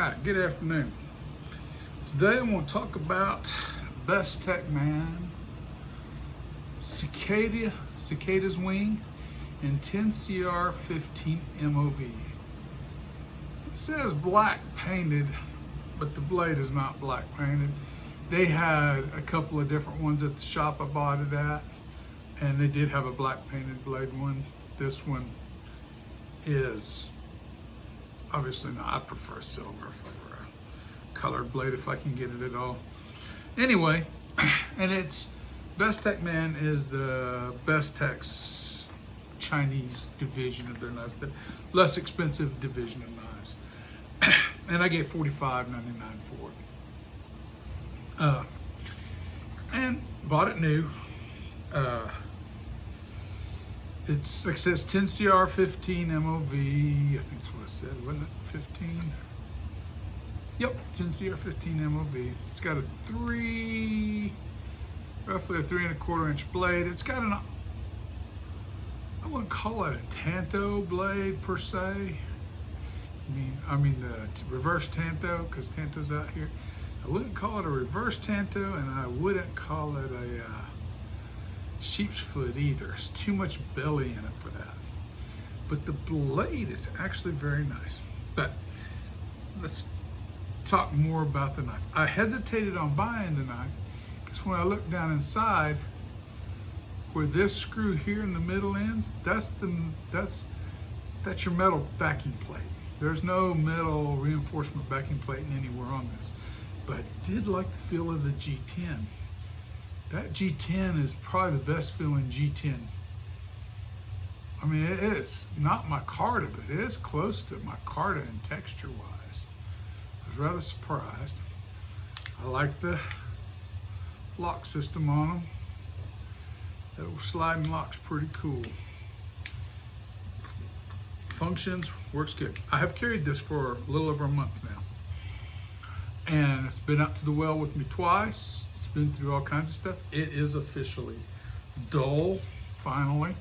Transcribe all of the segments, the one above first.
right, good afternoon. Today I want to talk about Bestechman, Cicada's wing, and 10CR15 MOV. It says black painted, but the blade is not black painted. They had a couple of different ones at the shop I bought it at, and they did have a black painted blade one. This one is obviously not. I prefer silver if I were a colored blade, if I can get it at all. Anyway, and it's Bestechman is the Bestech's Chinese division of their knives, the less expensive division of knives. And I gave $45.99 for it. And bought it new. It's, like it says, 10CR15 MOV. I think that's what it said, wasn't it? 15. Yep, 10CR15 MOV. It's got a roughly a 3¼ inch blade. It's got I wouldn't call it a tanto blade per se. I mean the reverse tanto, because tanto's out here. I wouldn't call it a reverse tanto, and I wouldn't call it a sheep's foot either. There's too much belly in it for that. But the blade is actually very nice. But let's talk more about the knife. I hesitated on buying the knife because when I looked down inside, where this screw here in the middle ends, that's your metal backing plate. There's no metal reinforcement backing plate anywhere on this. But I did like the feel of the G-10. That G-10 is probably the best feeling G-10. I mean, it's not micarta, but it is close to micarta in texture-wise. I was rather surprised. I like the lock system on them. That little sliding lock's pretty cool. Functions, works good. I have carried this for a little over a month now. And it's been up to the well with me twice. It's been through all kinds of stuff. It is officially dull, finally.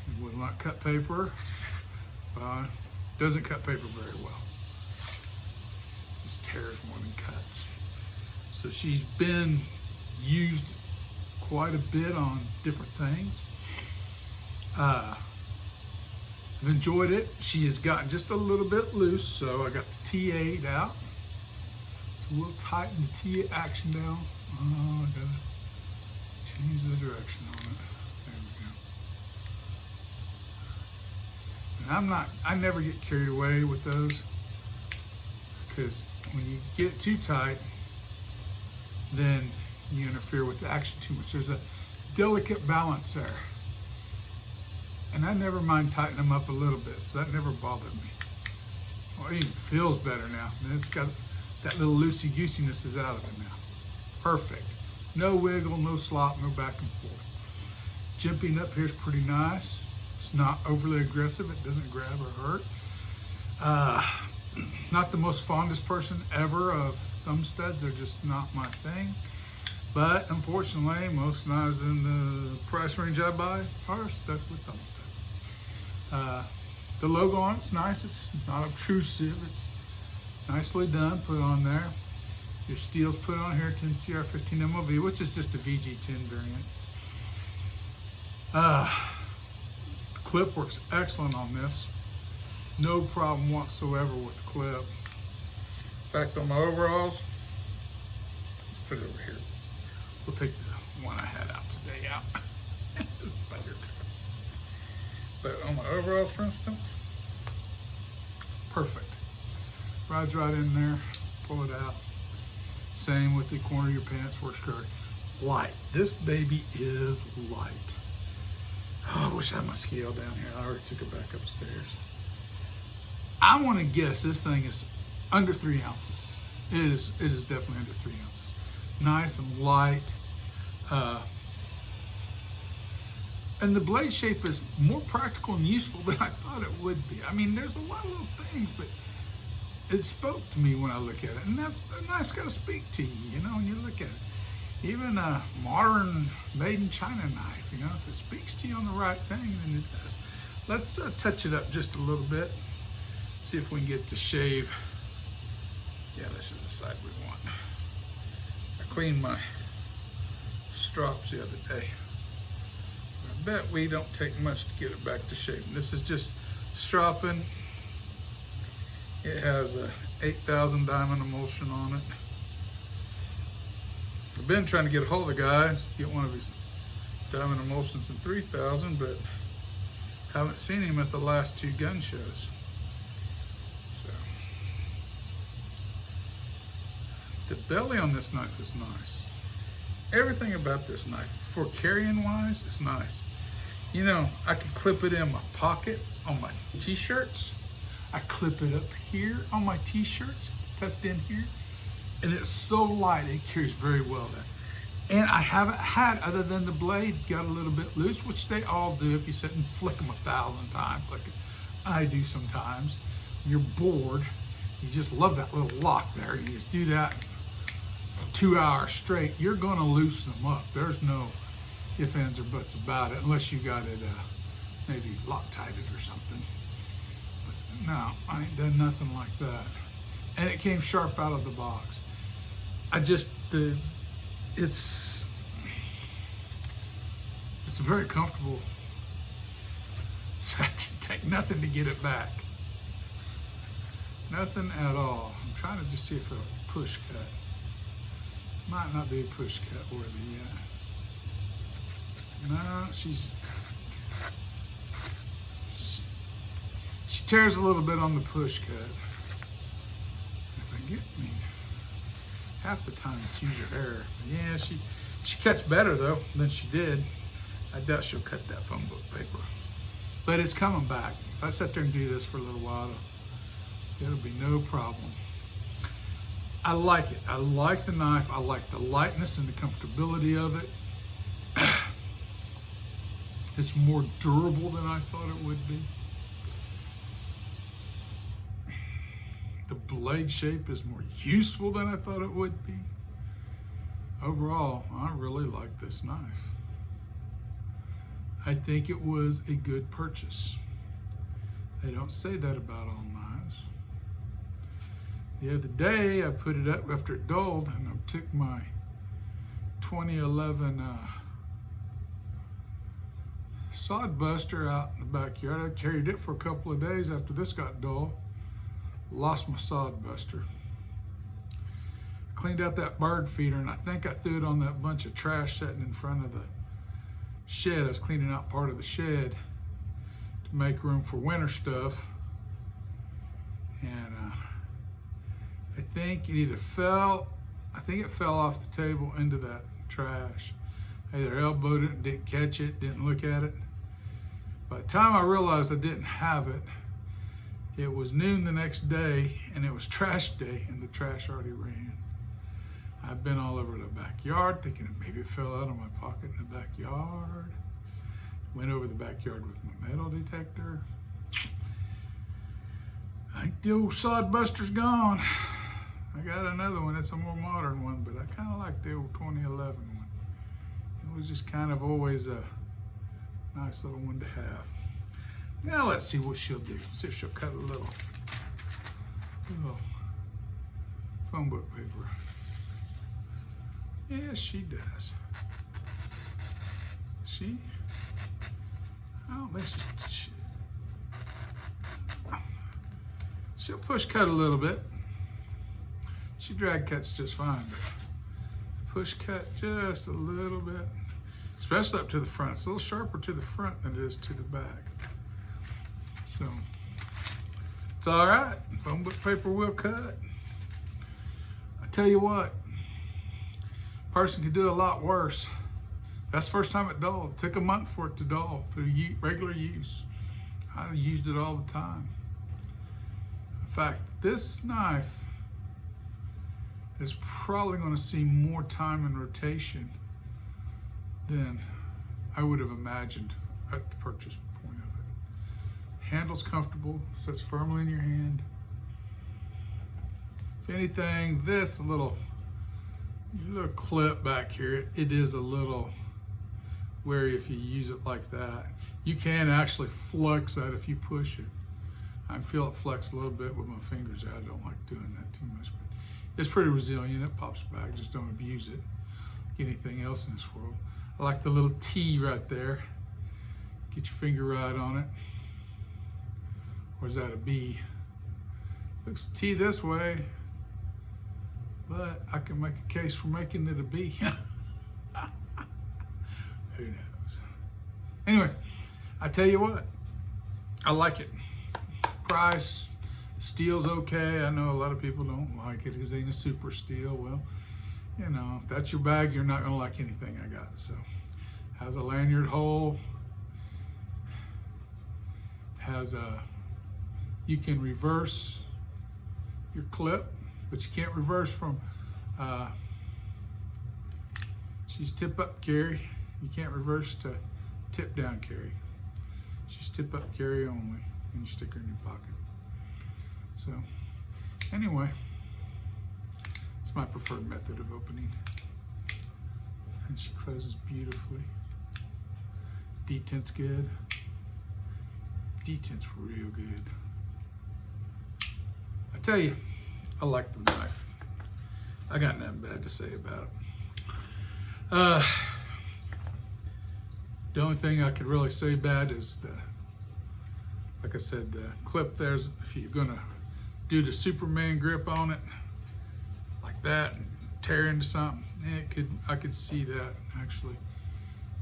It will not cut paper. Doesn't cut paper very well. This just tears more than cuts. So she's been used quite a bit on different things. I've enjoyed it. She has gotten just a little bit loose, so I got the T8 out. So we'll tighten the T action down. Oh, I gotta change the direction on it. There we go. And I never get carried away with those, because when you get too tight, then you interfere with the action too much. There's a delicate balance there. And I never mind tightening them up a little bit, so that never bothered me. Well, it even feels better now. And it's got that little loosey-goosiness is out of it now. Perfect. No wiggle, no slop, no back and forth. Jimping up here is pretty nice. It's not overly aggressive. It doesn't grab or hurt. Not the most fondest person ever of thumb studs. They're just not my thing. But unfortunately, most knives in the price range I buy are stuck with thumb studs. The logo on it's nice. It's not obtrusive. It's nicely done, put on there. Your steel's put on here, 10CR15 MOV, which is just a VG10 variant. The clip works excellent on this. No problem whatsoever with the clip. In fact, on my overalls, let's put it over here. We'll take the one I had out today out. It's better. But on my overalls, for instance, perfect. Rides right in there, pull it out. Same with the corner of your pants, works great. Light. This baby is light. Oh, I wish I had my scale down here. I already took it back upstairs. I want to guess this thing is under 3 ounces. It is definitely under 3 ounces. Nice and light. And the blade shape is more practical and useful than I thought it would be. I mean, there's a lot of little things, but it spoke to me when I look at it. And that's got to speak to you, you know, when you look at it. Even a modern made in China knife, you know, if it speaks to you on the right thing, then it does. Let's touch it up just a little bit. See if we can get to shave. Yeah, this is the side we want. I cleaned my strops the other day. I bet we don't take much to get it back to shape. This is just stropping. It has a 8,000 diamond emulsion on it. I've been trying to get a hold of the guys, get one of his diamond emulsions in 3,000, but haven't seen him at the last 2 gun shows. So, the belly on this knife is nice. Everything about this knife, for carrying wise, is nice. You know, I could clip it in my pocket on my t-shirts. I clip it up here on my t-shirts, tucked in here. And it's so light, it carries very well there. And I haven't had, other than the blade got a little bit loose, which they all do if you sit and flick them 1,000 times, like I do sometimes. You're bored, you just love that little lock there. You just do that for 2 hours straight, you're gonna loosen them up. There's no ifs, ands, or buts about it, unless you got it maybe Loctited or something. But no, I ain't done nothing like that. And it came sharp out of the box. It's very comfortable. So I didn't take nothing to get it back. Nothing at all. I'm trying to just see if it'll push cut. Might not be push cut worthy yet. No, she tears a little bit on the push cut. I mean, half the time it's user error. Yeah, she cuts better though than she did. I doubt she'll cut that phone book paper. But it's coming back. If I sit there and do this for a little while, it'll be no problem. I like it. I like the knife. I like the lightness and the comfortability of it. It's more durable than I thought it would be. The blade shape is more useful than I thought it would be. Overall, I really like this knife. I think it was a good purchase. They don't say that about all knives. The other day, I put it up after it dulled, and I took my 2011 sod buster out in the backyard. I carried it for a couple of days after this got dull. Lost my sod buster. Cleaned out that bird feeder, and I think I threw it on that bunch of trash sitting in front of the shed. I was cleaning out part of the shed to make room for winter stuff. And I think it either fell, I think it fell off the table into that trash. I either elbowed it and didn't catch it, didn't look at it. By the time I realized I didn't have it, it was noon the next day, and it was trash day, and the trash already ran. I've been all over the backyard thinking maybe it fell out of my pocket in the backyard. Went over the backyard with my metal detector. I think the old sod buster's gone. I got another one. It's a more modern one, but I kind of like the old 2011 one. It was just kind of always a nice little one to have. Now let's see what she'll do. See if she'll cut a little phone book paper. Yes, she does. She, I don't think she'll push cut a little bit. She drag cuts just fine, but push cut just a little bit, especially up to the front. It's a little sharper to the front than it is to the back. So, it's all right. Phone book paper will cut. I tell you what, person could do a lot worse. That's the first time it dulled. It took a month for it to dull through regular use. I used it all the time. In fact, this knife is probably going to see more time in rotation than I would have imagined at the purchase point of it. Handle's comfortable, sits firmly in your hand. If anything, this little clip back here, it is a little wary if you use it like that. You can actually flex that if you push it. I can feel it flex a little bit with my fingers out. I don't like doing that too much, but it's pretty resilient. It pops back. Just don't abuse it like anything else in this world. I like the little T right there. Get your finger right on it. Or is that a B? Looks T this way, but I can make a case for making it a B. Who knows? Anyway, I tell you what, I like it. Price, steel's okay. I know a lot of people don't like it because it ain't a super steel. Well, you know, if that's your bag, you're not gonna like anything I got. So, has a lanyard hole, has a, you can reverse your clip, but you can't reverse from, she's tip up carry. You can't reverse to tip down carry. She's tip up carry only, and you stick her in your pocket. So anyway, it's my preferred method of opening. And she closes beautifully. Detent's good. Detent's real good. I tell you, I like the knife. I got nothing bad to say about it. The only thing I could really say bad is like I said, the clip there's, if you're gonna do the Superman grip on it, like that, and tear into something, I could see that actually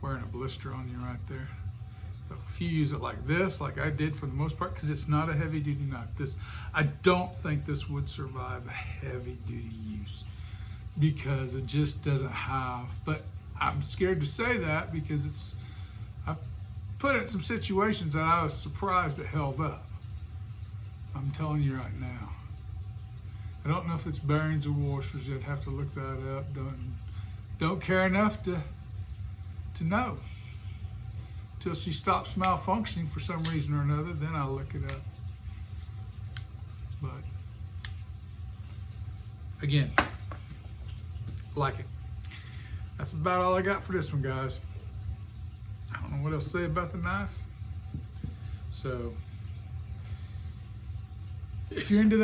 wearing a blister on you right there. But if you use it like this, like I did for the most part, because it's not a heavy duty knife. I don't think this would survive a heavy duty use because it just doesn't have, but I'm scared to say that because I've put it in some situations that I was surprised it held up. I'm telling you right now. I don't know if it's bearings or washers. You'd have to look that up. Don't care enough to know. Till she stops malfunctioning for some reason or another, then I'll look it up. But again, like it. That's about all I got for this one, guys. I don't know what else to say about the knife. So if you're into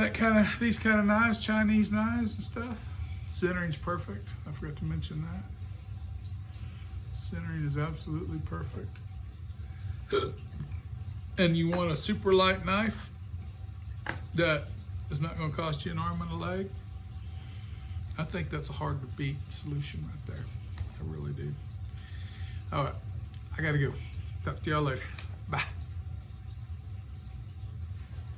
these kind of knives, Chinese knives and stuff, centering's perfect. I forgot to mention that. Centering is absolutely perfect. And you want a super light knife that is not going to cost you an arm and a leg, I think that's a hard to beat solution right there. I really do. All right, I gotta go. Talk to y'all later.